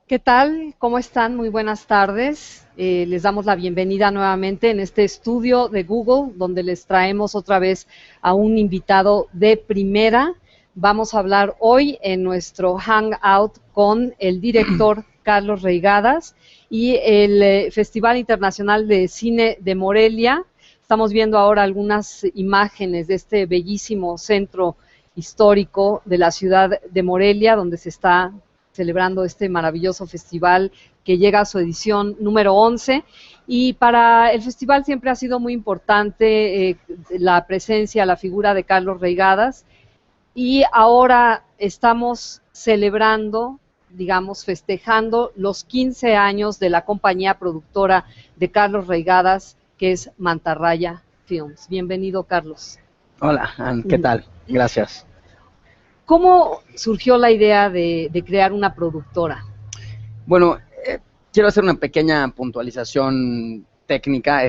¿Qué tal? ¿Cómo están? Muy buenas tardes. Les damos la bienvenida nuevamente en este estudio de Google, donde les traemos otra vez a un invitado de primera. Vamos a hablar hoy en nuestro Hangout con el director Carlos Reigadas y el Festival Internacional de Cine de Morelia. Estamos viendo ahora algunas imágenes de este bellísimo centro histórico de la ciudad de Morelia, donde se está celebrando este maravilloso festival que llega a su edición número 11. Y para el festival siempre ha sido muy importante la presencia, la figura de Carlos Reigadas. Y ahora estamos celebrando, digamos, festejando los 15 años de la compañía productora de Carlos Reigadas, que es Mantarraya Films. Bienvenido, Carlos. Hola, Ann, ¿qué tal? Gracias. ¿Cómo surgió la idea de crear una productora? Bueno, quiero hacer una pequeña puntualización técnica.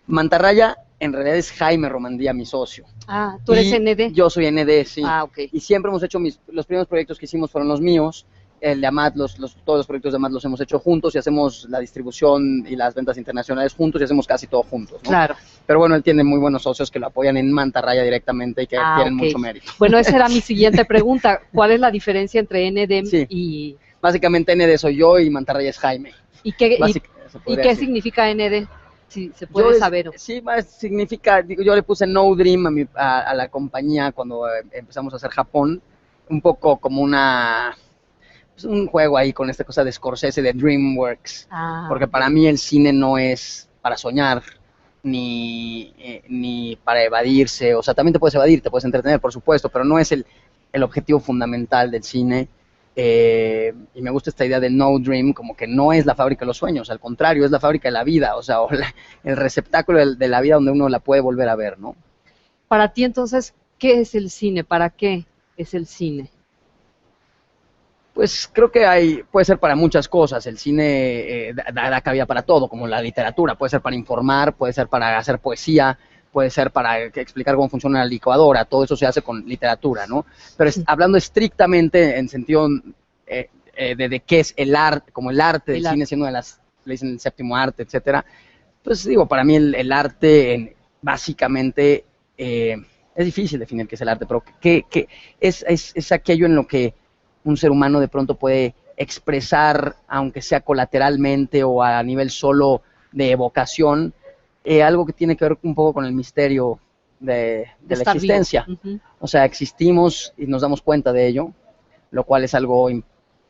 Mantarraya en realidad es Jaime Romandía, mi socio. Ah, ¿tú eres ND? Yo soy ND, sí. Ah, ok. Y siempre hemos hecho los primeros proyectos que hicimos fueron los míos. El de Amat, todos los proyectos de Amat los hemos hecho juntos y hacemos la distribución y las ventas internacionales juntos y hacemos casi todo juntos, ¿no? Claro. Pero bueno, él tiene muy buenos socios que lo apoyan en Mantarraya directamente y que tienen mucho mérito. Bueno, esa era mi siguiente pregunta. ¿Cuál es la diferencia entre ND y...? Básicamente ND soy yo y Mantarraya es Jaime. ¿Y qué significa ND? Si se puede saber. Sí, significa, yo le puse No Dream a la compañía cuando empezamos a hacer Japón, un poco como un juego ahí con esta cosa de Scorsese, de DreamWorks, porque para mí el cine no es para soñar, ni para evadirse, o sea, también te puedes evadir, te puedes entretener, por supuesto, pero no es el objetivo fundamental del cine. Y me gusta esta idea de No Dream, como que no es la fábrica de los sueños, al contrario, es la fábrica de la vida, o sea, el receptáculo de la vida donde uno la puede volver a ver, ¿no? Para ti, entonces, ¿qué es el cine? ¿Para qué es el cine? Pues creo que puede ser para muchas cosas. El cine da cabida para todo, como la literatura. Puede ser para informar, puede ser para hacer poesía, puede ser para explicar cómo funciona la licuadora. Todo eso se hace con literatura, ¿no? Pero hablando estrictamente en sentido de qué es el arte, como el arte del cine, siendo le dicen el séptimo arte, etcétera. Pues digo, para mí el arte básicamente es difícil definir qué es el arte, pero ¿qué es aquello en lo que un ser humano de pronto puede expresar, aunque sea colateralmente o a nivel solo de evocación, algo que tiene que ver un poco con el misterio de la existencia? O sea, existimos y nos damos cuenta de ello, lo cual es algo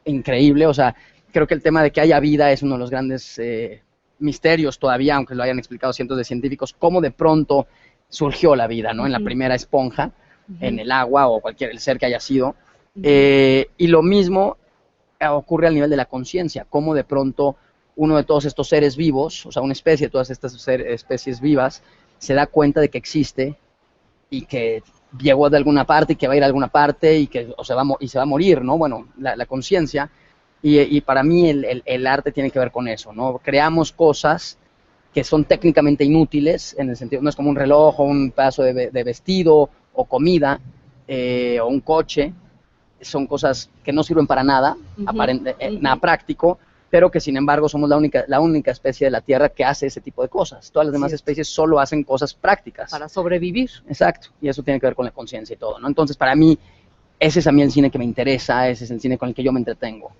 increíble. O sea, creo que el tema de que haya vida es uno de los grandes misterios todavía, aunque lo hayan explicado cientos de científicos, cómo de pronto surgió la vida, ¿no? En la primera esponja, en el agua o el ser que haya sido. Y lo mismo ocurre al nivel de la conciencia, cómo de pronto uno de todos estos seres vivos, o sea, una especie de todas estas especies vivas, se da cuenta de que existe y que llegó de alguna parte y que va a ir a alguna parte y que se va a morir, ¿no? Bueno, la conciencia, y para mí el arte tiene que ver con eso, ¿no? Creamos cosas que son técnicamente inútiles, en el sentido, no es como un reloj o un pedazo de vestido o comida o un coche. Son cosas que no sirven para nada, nada práctico, pero que sin embargo somos la única especie de la Tierra que hace ese tipo de cosas. Todas las demás especies solo hacen cosas prácticas. Para sobrevivir. Exacto, y eso tiene que ver con la conciencia y todo, ¿no? Entonces, para mí, ese es a mí el cine que me interesa, ese es el cine con el que yo me entretengo.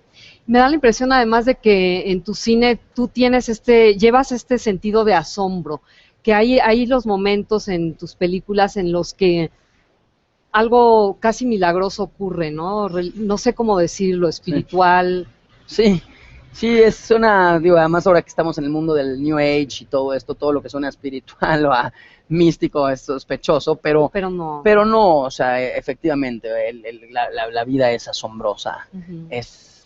Me da la impresión, además, de que en tu cine tú llevas este sentido de asombro, que hay los momentos en tus películas en los que algo casi milagroso ocurre, ¿no? No sé cómo decirlo, espiritual. Sí, digo, además ahora que estamos en el mundo del New Age y todo esto, todo lo que suena espiritual o a místico es sospechoso, pero no, o sea, efectivamente, la vida es asombrosa, es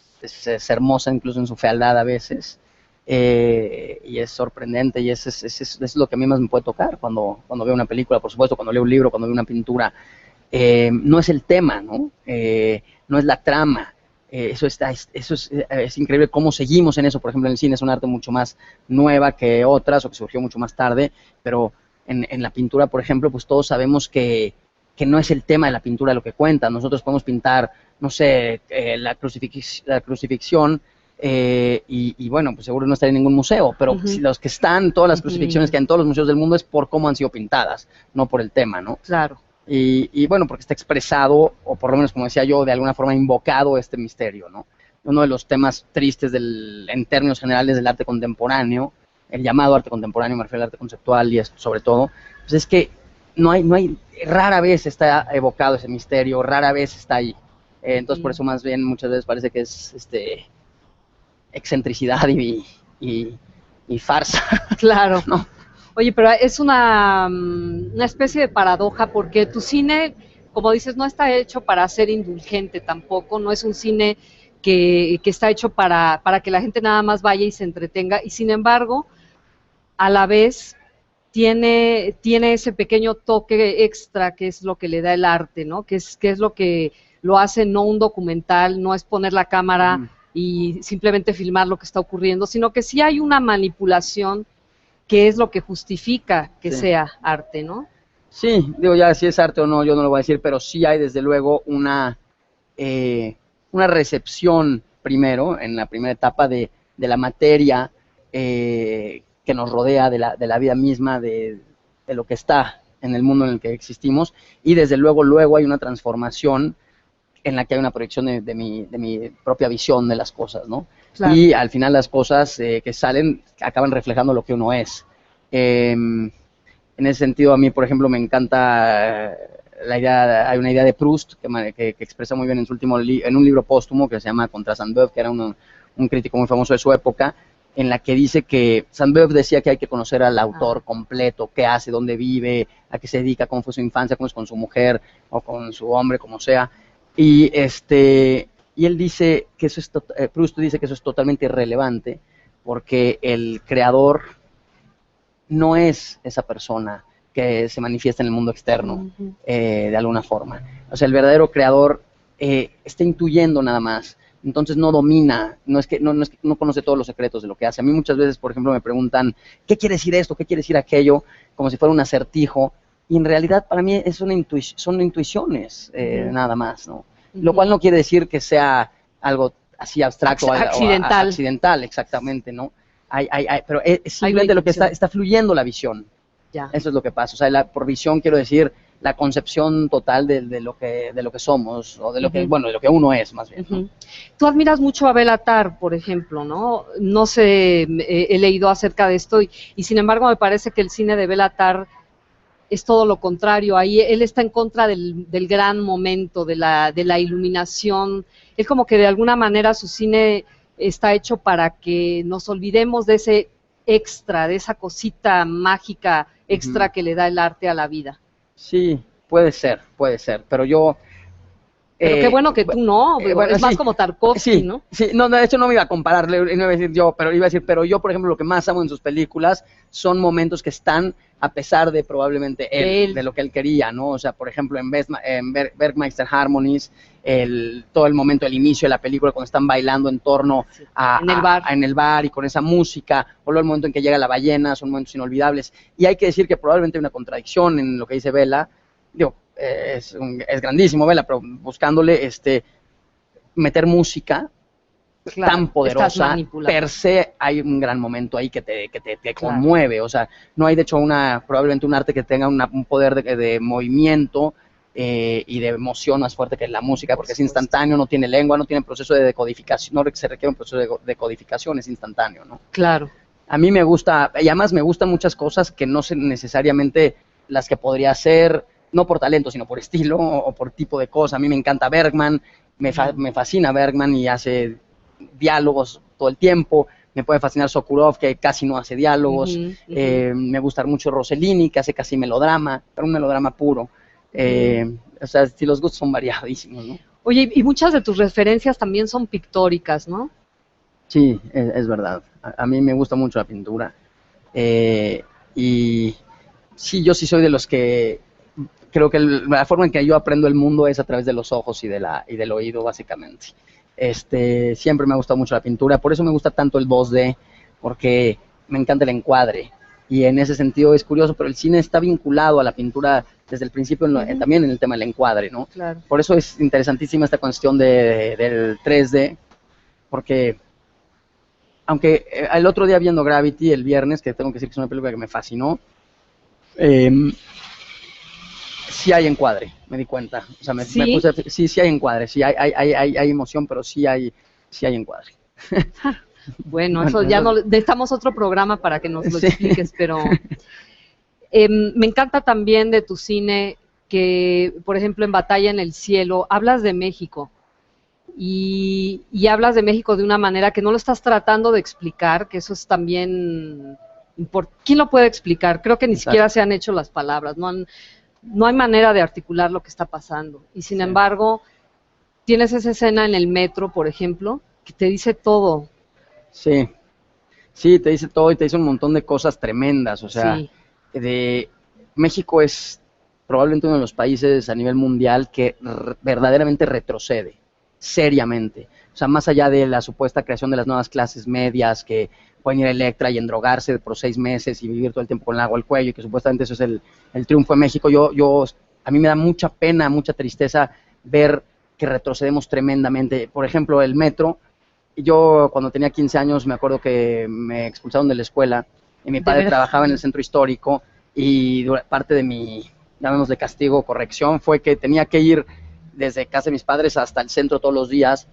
hermosa incluso en su fealdad a veces, y es sorprendente, y es lo que a mí más me puede tocar cuando veo una película, por supuesto, cuando leo un libro, cuando veo una pintura. No es el tema, ¿no? No es la trama. Eso es increíble cómo seguimos en eso. Por ejemplo, en el cine es un arte mucho más nueva que otras, o que surgió mucho más tarde, pero en la pintura, por ejemplo, pues todos sabemos que no es el tema de la pintura lo que cuenta. Nosotros podemos pintar, no sé, la crucifixión, y bueno, pues seguro no estaría en ningún museo, pero si los que están, todas las crucifixiones que hay en todos los museos del mundo es por cómo han sido pintadas, no por el tema, ¿no? Claro. Y bueno, porque está expresado, o por lo menos como decía yo, de alguna forma invocado este misterio, ¿no? Uno de los temas tristes en términos generales del arte contemporáneo, el llamado arte contemporáneo, me refiero al arte conceptual y esto sobre todo, pues es que rara vez está evocado ese misterio, rara vez está ahí. Entonces por eso más bien muchas veces parece que es excentricidad y farsa. Claro. ¿No? Oye, pero es una especie de paradoja porque tu cine, como dices, no está hecho para ser indulgente tampoco, no es un cine que está hecho para que la gente nada más vaya y se entretenga, y sin embargo, a la vez tiene ese pequeño toque extra que es lo que le da el arte, ¿no? Que es lo que lo hace no un documental, no es poner la cámara y simplemente filmar lo que está ocurriendo, sino que sí hay una manipulación que es lo que justifica que sea arte, ¿no? Sí, digo ya si es arte o no, yo no lo voy a decir, pero sí hay desde luego una recepción primero, en la primera etapa de la materia que nos rodea, de la vida misma, de lo que está en el mundo en el que existimos, y desde luego hay una transformación en la que hay una proyección de mi propia visión de las cosas, ¿no? Claro. Y al final las cosas que salen acaban reflejando lo que uno es. En ese sentido, a mí, por ejemplo, me encanta la idea, hay una idea de Proust que expresa muy bien en su último en un libro póstumo que se llama Contra Sainte-Beuve, que era un crítico muy famoso de su época, en la que dice que Sainte-Beuve decía que hay que conocer al autor completo, qué hace, dónde vive, a qué se dedica, cómo fue su infancia, cómo es con su mujer o con su hombre, como sea. Y él dice que eso Proust dice que eso es totalmente irrelevante porque el creador no es esa persona que se manifiesta en el mundo externo de alguna forma. O sea, el verdadero creador está intuyendo nada más, entonces no domina, no conoce todos los secretos de lo que hace. A mí muchas veces, por ejemplo, me preguntan, ¿qué quiere decir esto? ¿Qué quiere decir aquello? Como si fuera un acertijo. Y en realidad para mí son intuiciones nada más, ¿no? Lo cual no quiere decir que sea algo así abstracto accidental. Accidental, exactamente, ¿no? Pero es simplemente lo que está fluyendo la visión. Ya. Eso es lo que pasa. O sea, por visión quiero decir la concepción total de lo que somos, o de lo que, bueno, de lo que uno es, más bien, ¿no? Tú admiras mucho a Béla Tarr, por ejemplo, ¿no? No sé, he leído acerca de esto y sin embargo me parece que el cine de Béla Tarr es todo lo contrario. Ahí él está en contra del gran momento, de la iluminación. Es como que de alguna manera su cine está hecho para que nos olvidemos de ese extra, de esa cosita mágica extra que le da el arte a la vida. Sí, puede ser, pero yo... Pero qué bueno que tú no, bueno, es más como Tarkovsky, ¿no? Sí, no, de hecho no me iba a comparar, no iba a decir yo, pero iba a decir, pero yo, por ejemplo, lo que más amo en sus películas son momentos que están a pesar de probablemente él, de lo que él quería, ¿no? O sea, por ejemplo, en Bergmeister Harmonies, todo el momento, el inicio de la película, cuando están bailando en torno en el bar y con esa música, o luego el momento en que llega la ballena, son momentos inolvidables. Y hay que decir que probablemente hay una contradicción en lo que dice Béla, digo, es grandísimo, Béla, pero buscándole meter música tan poderosa, per se hay un gran momento ahí que te conmueve, o sea, no hay de hecho probablemente un arte que tenga un poder de movimiento y de emoción más fuerte que la música, porque es instantáneo, no tiene lengua, no tiene proceso de decodificación, no se requiere un proceso de decodificación, es instantáneo, ¿no? Claro. A mí me gusta, y además me gustan muchas cosas que no son necesariamente las que podría hacer, no por talento, sino por estilo o por tipo de cosa. A mí me encanta Bergman, me fascina Bergman y hace diálogos todo el tiempo. Me puede fascinar Sokurov, que casi no hace diálogos. Me gusta mucho Rossellini, que hace casi melodrama, pero un melodrama puro. O sea, si los gustos son variadísimos, ¿no? Oye, y muchas de tus referencias también son pictóricas, ¿no? Sí, es verdad. A mí me gusta mucho la pintura. Y sí, yo sí soy de los que creo que la forma en que yo aprendo el mundo es a través de los ojos y del oído, básicamente. Siempre me ha gustado mucho la pintura, por eso me gusta tanto el 2D, porque me encanta el encuadre. Y en ese sentido es curioso, pero el cine está vinculado a la pintura desde el principio, también en el tema del encuadre, ¿no? Claro. Por eso es interesantísima esta cuestión del 3D, porque aunque el otro día viendo Gravity, el viernes, que tengo que decir que es una película que me fascinó, sí hay encuadre, me di cuenta. O sea, ¿Sí? me puse, sí hay encuadre, sí hay emoción, pero sí hay encuadre. Bueno, eso ya no necesitamos otro programa para que nos lo expliques, pero me encanta también de tu cine que, por ejemplo, en Batalla en el Cielo, hablas de México y hablas de México de una manera que no lo estás tratando de explicar, que eso es también ¿quién lo puede explicar? Creo que ni siquiera se han hecho las palabras, no hay manera de articular lo que está pasando. Y sin embargo, tienes esa escena en el metro, por ejemplo, que te dice todo. Sí, te dice todo y te dice un montón de cosas tremendas. O sea, México es probablemente uno de los países a nivel mundial que verdaderamente retrocede, seriamente. O sea, más allá de la supuesta creación de las nuevas clases medias que pueden ir a Electra y endrogarse por 6 meses y vivir todo el tiempo con el agua al cuello, y que supuestamente eso es el triunfo de México, a mí me da mucha pena, mucha tristeza ver que retrocedemos tremendamente. Por ejemplo, el metro. Yo cuando tenía 15 años me acuerdo que me expulsaron de la escuela y mi padre trabajaba en el centro histórico y parte de mi, llamémosle castigo o corrección, fue que tenía que ir desde casa de mis padres hasta el centro todos los días.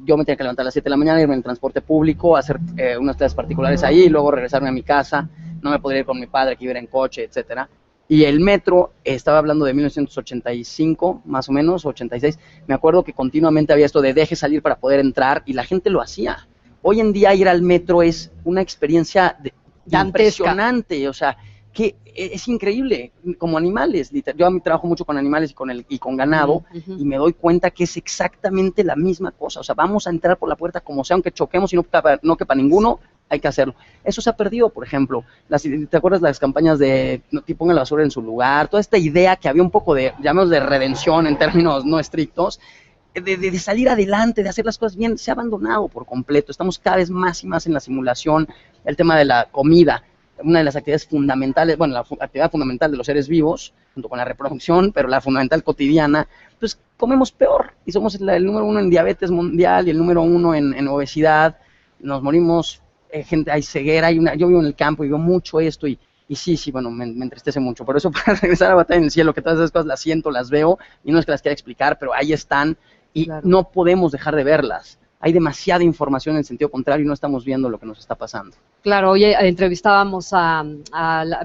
Yo me tenía que levantar a las 7 de la mañana, irme en el transporte público, hacer unas clases particulares ahí y luego regresarme a mi casa. No me podía ir con mi padre que iba en coche, etcétera. Y el metro, estaba hablando de 1985, más o menos, 86, me acuerdo que continuamente había esto de deje salir para poder entrar, y la gente lo hacía. Hoy en día ir al metro es una experiencia impresionante, o sea, que es increíble, como animales. Yo trabajo mucho con animales y con ganado, y me doy cuenta que es exactamente la misma cosa. O sea, vamos a entrar por la puerta como sea, aunque choquemos y no quepa ninguno, hay que hacerlo. Eso se ha perdido, por ejemplo. ¿Te acuerdas las campañas de pongan la basura en su lugar? Toda esta idea que había un poco de, llamemos de redención en términos no estrictos, de salir adelante, de hacer las cosas bien, se ha abandonado por completo. Estamos cada vez más y más en la simulación. El tema de la comida, una de las actividades fundamentales, bueno, la actividad fundamental de los seres vivos, junto con la reproducción, pero la fundamental cotidiana, pues comemos peor y somos el número 1 en diabetes mundial y el número 1 en obesidad. Nos morimos, gente, hay ceguera, yo vivo en el campo y veo mucho esto y sí, bueno, me entristece mucho. Por eso, para regresar a Batalla en el Cielo, que todas esas cosas las siento, las veo, y no es que las quiera explicar, pero ahí están, y no podemos dejar de verlas. Hay demasiada información en el sentido contrario y no estamos viendo lo que nos está pasando. Claro, hoy entrevistábamos a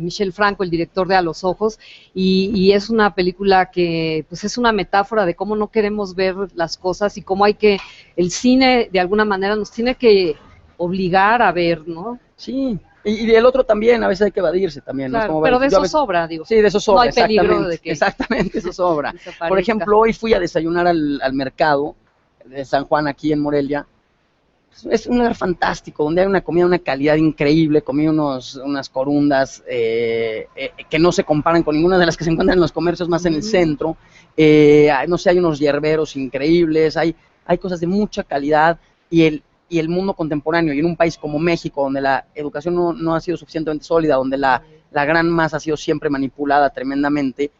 Michel Franco, el director de A los Ojos, y es una película que pues es una metáfora de cómo no queremos ver las cosas y cómo el cine de alguna manera nos tiene que obligar a ver, ¿no? Sí, y del otro también, a veces hay que evadirse también. Claro, ¿no? pero de eso sobra, digo. Sí, de eso sobra, no hay peligro de que exactamente, eso sobra. Por ejemplo, hoy fui a desayunar al mercado de San Juan, aquí en Morelia. Es un lugar fantástico, donde hay una comida de una calidad increíble. Comí unas corundas que no se comparan con ninguna de las que se encuentran en los comercios más en el centro. No sé, hay unos hierberos increíbles, hay cosas de mucha calidad, y el mundo contemporáneo, y en un país como México, donde la educación no ha sido suficientemente sólida, donde la gran masa ha sido siempre manipulada tremendamente,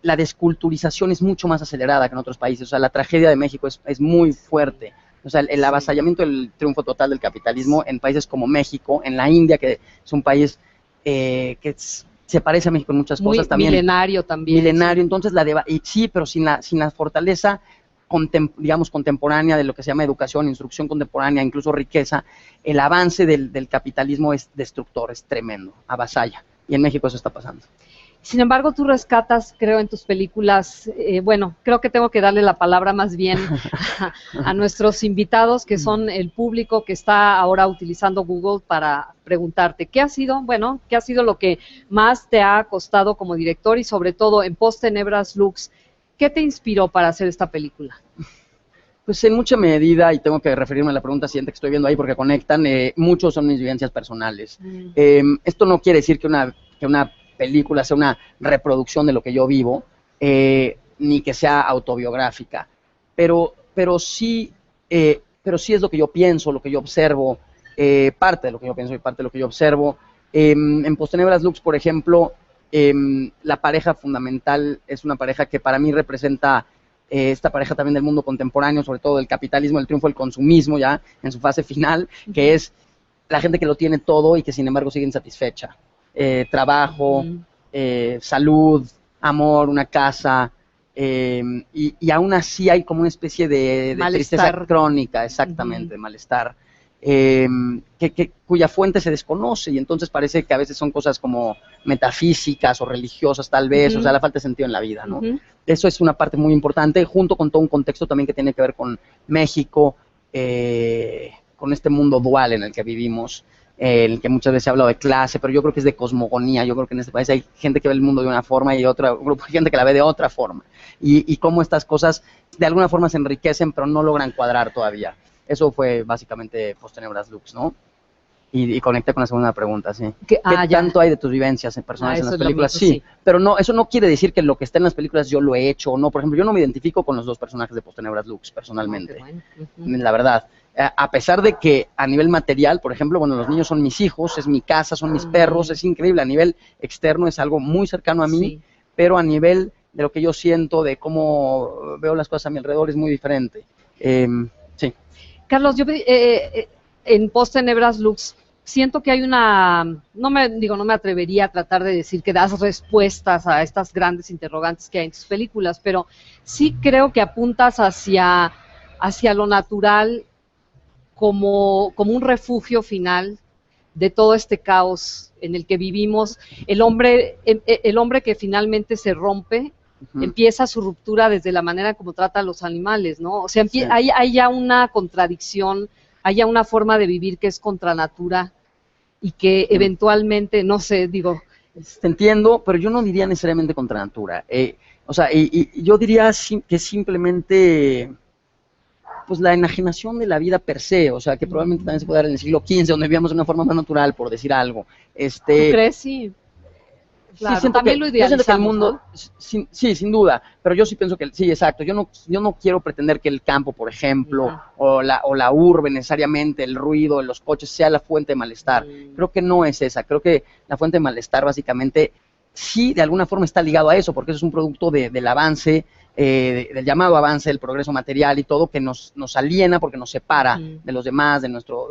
la desculturización es mucho más acelerada que en otros países. O sea, la tragedia de México es muy fuerte. O sea, el avasallamiento del triunfo total del capitalismo en países como México, en la India, que es un país que se parece a México en muchas cosas también. Milenario también. Milenario, entonces sí, pero sin la fortaleza digamos contemporánea de lo que se llama educación, instrucción contemporánea, incluso riqueza, el avance del capitalismo es destructor, es tremendo, avasalla, y en México eso está pasando. Sin embargo, tú rescatas, creo, en tus películas, bueno, creo que tengo que darle la palabra más bien a nuestros invitados, que son el público que está ahora utilizando Google para preguntarte, ¿qué ha sido lo que más te ha costado como director y sobre todo en Post Tenebras Lux? ¿Qué te inspiró para hacer esta película? Pues en mucha medida, y tengo que referirme a la pregunta siguiente que estoy viendo ahí porque conectan, muchos son mis vivencias personales. Esto no quiere decir que una película sea una reproducción de lo que yo vivo, ni que sea autobiográfica, pero sí es lo que yo pienso, lo que yo observo, parte de lo que yo pienso y parte de lo que yo observo. En Post Tenebras Lux, por ejemplo, la pareja fundamental es una pareja que para mí representa esta pareja también del mundo contemporáneo, sobre todo del capitalismo, el triunfo del consumismo ya en su fase final, que es la gente que lo tiene todo y que sin embargo sigue insatisfecha. Trabajo, salud, amor, una casa, y aún así hay como una especie de tristeza crónica, exactamente, de malestar, cuya fuente se desconoce, y entonces parece que a veces son cosas como metafísicas o religiosas tal vez, o sea, la falta de sentido en la vida, ¿no? Eso es una parte muy importante, junto con todo un contexto también que tiene que ver con México, con este mundo dual en el que vivimos, en el que muchas veces se ha hablado de clase, pero yo creo que es de cosmogonía. Yo creo que en este país hay gente que ve el mundo de una forma y otro grupo de gente que la ve de otra forma, y cómo estas cosas de alguna forma se enriquecen pero no logran cuadrar todavía. Eso fue básicamente Postenebras Lux, ¿no? Y conecté con la segunda pregunta, sí. ¿Qué tanto hay de tus vivencias en personajes en las películas? Sí, pero no, eso no quiere decir que lo que está en las películas yo lo he hecho o no. Por ejemplo, yo no me identifico con los dos personajes de Postenebras Lux, personalmente. La verdad. A pesar de que a nivel material, por ejemplo, bueno, los niños son mis hijos, es mi casa, son mis perros, es increíble. A nivel externo es algo muy cercano a mí, pero a nivel de lo que yo siento, de cómo veo las cosas a mi alrededor, es muy diferente. Sí. Carlos, yo en Postenebras Lux siento que hay no me atrevería a tratar de decir que das respuestas a estas grandes interrogantes que hay en tus películas, pero sí creo que apuntas hacia lo natural como un refugio final de todo este caos en el que vivimos. El hombre que finalmente se rompe, empieza su ruptura desde la manera como trata a los animales, ¿no? O sea, hay ya una contradicción, hay ya una forma de vivir que es contra natura y que eventualmente, no sé, digo... Te entiendo, pero yo no diría necesariamente contra natura. O sea, y yo diría que simplemente... pues la enajenación de la vida per se, o sea, que probablemente también se puede dar en el siglo XV, donde vivíamos de una forma más natural, por decir algo. ¿Tú crees? Sí. Claro, sí, también lo idealizamos, yo siento que el mundo, ¿no? Sí, sin duda, pero yo sí pienso que, sí, exacto, yo no quiero pretender que el campo, por ejemplo, o la urbe necesariamente, el ruido, los coches, sea la fuente de malestar. Creo que no es esa, creo que la fuente de malestar básicamente sí de alguna forma está ligado a eso, porque eso es un producto del avance, del llamado avance, del progreso material y todo, que nos aliena porque nos separa de los demás, de nuestro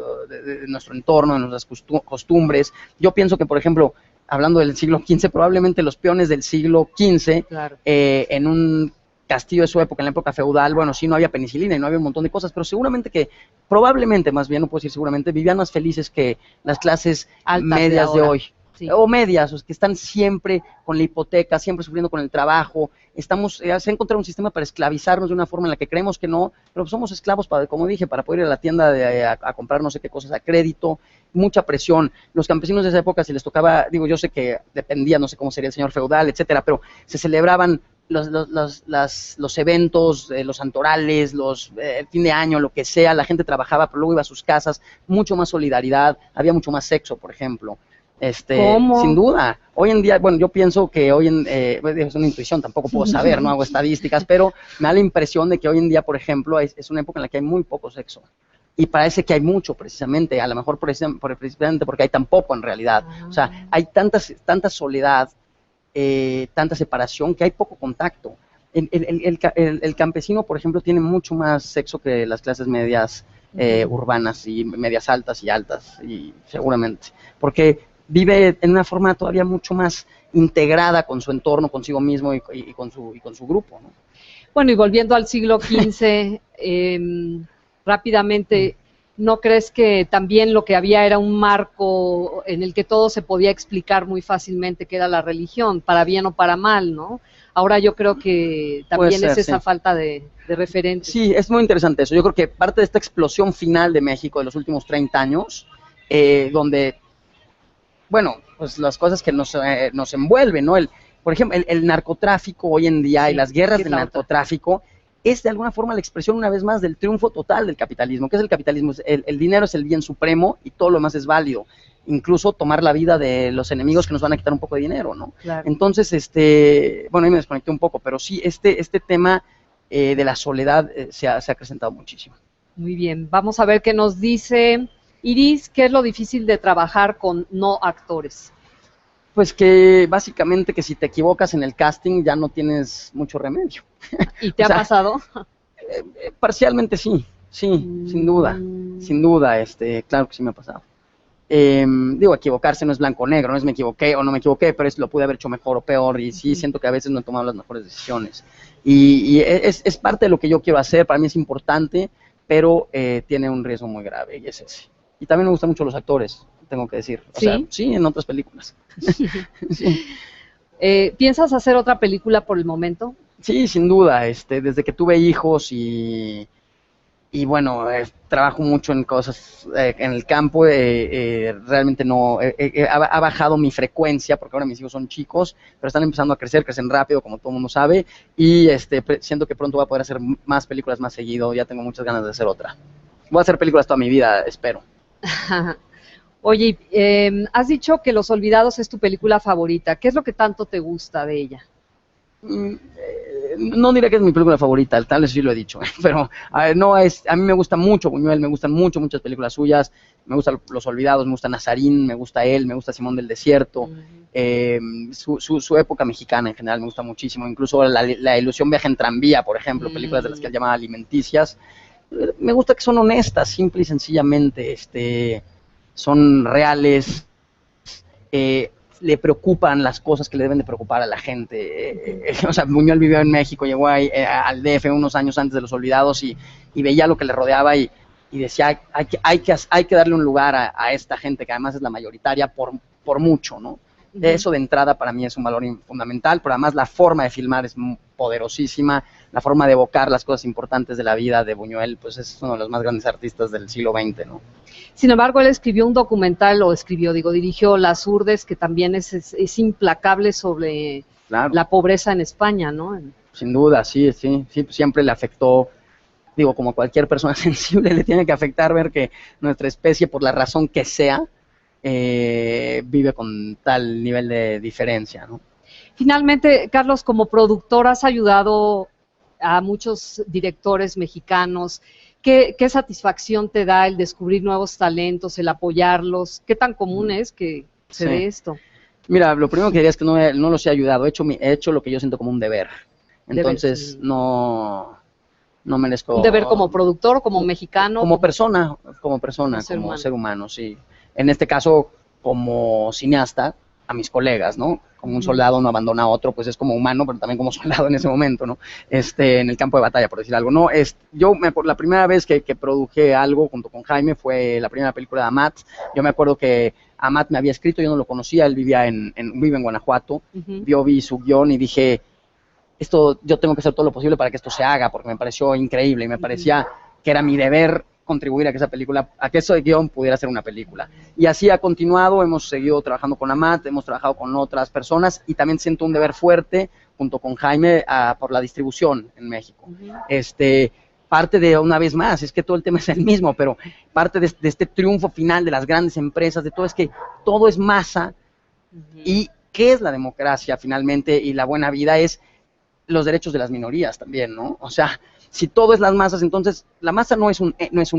entorno, de nuestras costumbres. Yo pienso que, por ejemplo, hablando del siglo XV, probablemente los peones del siglo XV, en un castillo de su época, en la época feudal, bueno, sí, no había penicilina y no había un montón de cosas, pero seguramente probablemente, más bien, no puedo decir seguramente, vivían más felices que las clases altas medias de hoy. Sí. O medias, o que están siempre con la hipoteca, siempre sufriendo con el trabajo. Se ha encontrado un sistema para esclavizarnos de una forma en la que creemos que no, pero somos esclavos, como dije, para poder ir a la tienda a comprar no sé qué cosas a crédito, mucha presión. Los campesinos de esa época, si les tocaba, digo, yo sé que dependía, no sé cómo sería el señor feudal, etcétera, pero se celebraban los eventos, los santorales, el fin de año, lo que sea, la gente trabajaba, pero luego iba a sus casas, mucho más solidaridad, había mucho más sexo, por ejemplo. ¿Cómo? Sin duda. Hoy en día, bueno, yo pienso que es una intuición, tampoco puedo saber, no hago estadísticas, pero me da la impresión de que hoy en día, por ejemplo, es una época en la que hay muy poco sexo. Y parece que hay mucho, precisamente, a lo mejor precisamente porque hay tan poco en realidad. O sea, hay tanta soledad, tanta separación, que hay poco contacto. El campesino, por ejemplo, tiene mucho más sexo que las clases medias urbanas y medias altas y altas, y seguramente. Porque vive en una forma todavía mucho más integrada con su entorno, consigo mismo y con su grupo, ¿no? Bueno, y volviendo al siglo XV, rápidamente, ¿no crees que también lo que había era un marco en el que todo se podía explicar muy fácilmente, que era la religión, para bien o para mal, ¿no? Ahora yo creo que también es esa falta de referentes. Sí, es muy interesante eso. Yo creo que parte de esta explosión final de México de los últimos 30 años, donde... bueno, pues las cosas que nos envuelven, ¿no? Por ejemplo, el narcotráfico hoy en día y las guerras del narcotráfico es de alguna forma la expresión una vez más del triunfo total del capitalismo. ¿Qué es el capitalismo? El dinero es el bien supremo y todo lo demás es válido. Incluso tomar la vida de los enemigos que nos van a quitar un poco de dinero, ¿no? Claro. Entonces, bueno, ahí me desconecté un poco, pero sí, este tema de la soledad se ha acrecentado muchísimo. Muy bien, vamos a ver qué nos dice Iris. ¿Qué es lo difícil de trabajar con no actores? Pues que básicamente que si te equivocas en el casting ya no tienes mucho remedio. ¿Y te ha pasado? Parcialmente sí, sin duda, claro que sí me ha pasado. Digo, equivocarse no es blanco o negro, no es me equivoqué o no me equivoqué, pero es lo pude haber hecho mejor o peor, y sí siento que a veces no he tomado las mejores decisiones. Y es parte de lo que yo quiero hacer, para mí es importante, pero tiene un riesgo muy grave, y es ese. Y también me gustan mucho los actores, tengo que decir. O sea, sí, en otras películas. Sí. ¿Piensas hacer otra película por el momento? Sí, sin duda, desde que tuve hijos y bueno, trabajo mucho en cosas en el campo, realmente no, ha bajado mi frecuencia porque ahora mis hijos son chicos, pero están empezando a crecer, crecen rápido, como todo el mundo sabe, y siento que pronto voy a poder hacer más películas más seguido, ya tengo muchas ganas de hacer otra. Voy a hacer películas toda mi vida, espero. Oye, has dicho que Los Olvidados es tu película favorita. ¿Qué es lo que tanto te gusta de ella? No diré que es mi película favorita, tal vez sí lo he dicho, pero a mí me gusta mucho Buñuel, me gustan muchas películas suyas, me gustan Los Olvidados, me gusta Nazarín, me gusta él, me gusta Simón del Desierto, su época mexicana en general me gusta muchísimo, incluso la Ilusión viaja en tranvía, por ejemplo, películas de las que él llamaba alimenticias. Me gusta que son honestas, simple y sencillamente, son reales, le preocupan las cosas que le deben de preocupar a la gente. O sea, Buñuel vivió en México, llegó al DF unos años antes de Los Olvidados y veía lo que le rodeaba y decía, hay que darle un lugar a esta gente, que además es la mayoritaria por mucho, ¿no? Eso de entrada para mí es un valor fundamental, pero además la forma de filmar es poderosísima, la forma de evocar las cosas importantes de la vida de Buñuel, pues es uno de los más grandes artistas del siglo XX, ¿no? Sin embargo, él escribió un documental, dirigió Las Urdes, que también es implacable sobre la pobreza en España, ¿no? Sin duda, sí, siempre le afectó, digo, como cualquier persona sensible, le tiene que afectar ver que nuestra especie, por la razón que sea, vive con tal nivel de diferencia, ¿no? Finalmente, Carlos, como productor has ayudado a muchos directores mexicanos. ¿Qué satisfacción te da el descubrir nuevos talentos, el apoyarlos? ¿Qué tan común es que se dé esto? Mira, lo primero que diría es que no los he ayudado, he hecho lo que yo siento como un deber. Entonces, no merezco... ¿Un deber como productor, como mexicano? Como persona, como ser humano, sí. En este caso, como cineasta, a mis colegas, ¿no? Como un soldado no abandona a otro, pues es como humano, pero también como soldado en ese momento, ¿no? En el campo de batalla, por decir algo, ¿no? La primera vez que produje algo junto con Jaime fue la primera película de Amat. Yo me acuerdo que Amat me había escrito, yo no lo conocía, él vive en Guanajuato, vi su guión y dije, yo tengo que hacer todo lo posible para que esto se haga, porque me pareció increíble y me parecía que era mi deber contribuir a que ese guión pudiera ser una película. Y así ha continuado, hemos seguido trabajando con Amat, hemos trabajado con otras personas y también siento un deber fuerte junto con Jaime por la distribución en México. Parte de, una vez más, es que todo el tema es el mismo, pero parte de este triunfo final de las grandes empresas, de todo, es que todo es masa. ¿Y qué es la democracia finalmente? Y la buena vida es los derechos de las minorías también, ¿no? O sea, si todo es las masas, entonces la masa no es un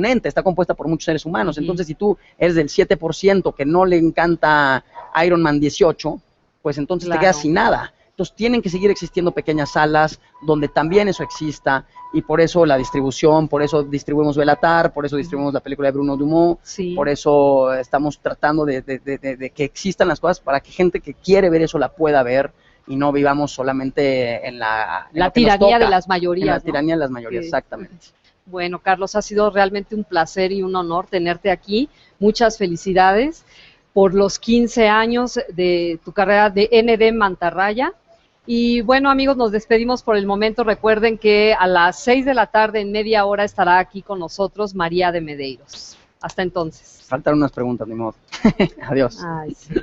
ente, está compuesta por muchos seres humanos. Entonces, si tú eres del 7% que no le encanta Iron Man 18, pues entonces te quedas sin nada. Entonces, tienen que seguir existiendo pequeñas salas donde también eso exista, y por eso la distribución, por eso distribuimos Belatar, por eso distribuimos la película de Bruno Dumont, por eso estamos tratando de que existan las cosas para que gente que quiere ver eso la pueda ver, y no vivamos solamente en la tiranía de las mayorías. En la tiranía de las mayorías, exactamente. Bueno, Carlos, ha sido realmente un placer y un honor tenerte aquí. Muchas felicidades por los 15 años de tu carrera de ND Mantarraya. Y bueno, amigos, nos despedimos por el momento. Recuerden que a las 6 de la tarde, en media hora, estará aquí con nosotros María de Medeiros. Hasta entonces. Faltaron unas preguntas, ni modo. Adiós. Ay, sí.